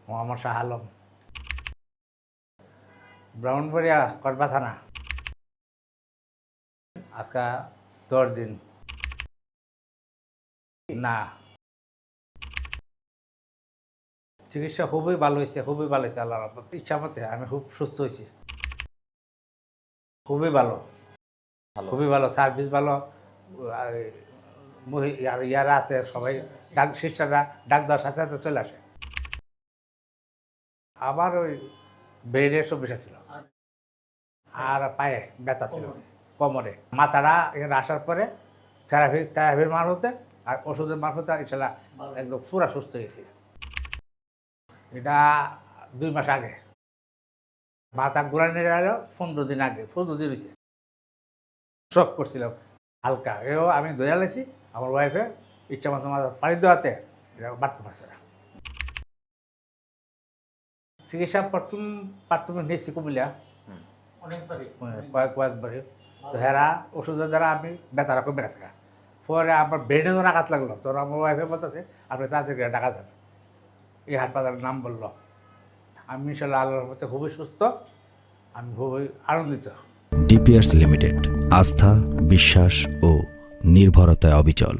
মোহাম্মদ শাহ আলম, ব্রাহ্মণবাড়িয়া করবা থানা। আজকে 10 দিন। না, চিকিৎসা খুবই ভালো হয়েছে, খুবই ভালো হয়েছে। আল্লাহর রহমতে, ইচ্ছা মতে আমি খুব সুস্থ হয়েছি। খুবই ভালো, খুবই ভালো, সার্ভিস ভালো। আর আর ইয়ারা আছে সবাই, সিস্টাররা ডাক দেওয়ার সাথে সাথে চলে আসে। আমার ওই ব্রেনের সমস্যা ছিল আর পায়ে ব্যথা ছিল, কোমরে। মাথাটা এখানে আসার পরে থেরাপির মারফতে আর ওষুধের মারফতে ইনশাল্লাহ একদম পুরা সুস্থ হয়েছি। এটা 2 মাস আগে। মাথা ঘুরানোর আরও 15 দিন আগে, 15 দিন হয়েছে। শখ করছিলাম হালকা, এও আমি ধরে আলেছি। আমার ওয়াইফে ইচ্ছা মতো মাথা পানি দেওয়াতে এটা বাড়তে পারছে না। চিকিৎসা প্রাথমিক নিয়েছি কুমিল্লা কয়েকবারই। তো হেরা ওষুধের দ্বারা আমি বেচারা কমে গেছে। পরে আমার ব্রেনে যখন আঘাত লাগলো, তখন আমার ওয়াইফে বলতেছে আপনি তাড়াতাড়ি টাকা দেন। এই হাসপাতালের নাম বললো। আমি ইনশাল্লাহ আল্লাহর মধ্যে খুবই সুস্থ, আমি খুবই আনন্দিত। ডিপিআরস লিমিটেড, আস্থা, বিশ্বাস ও নির্ভরতায় অবিচল।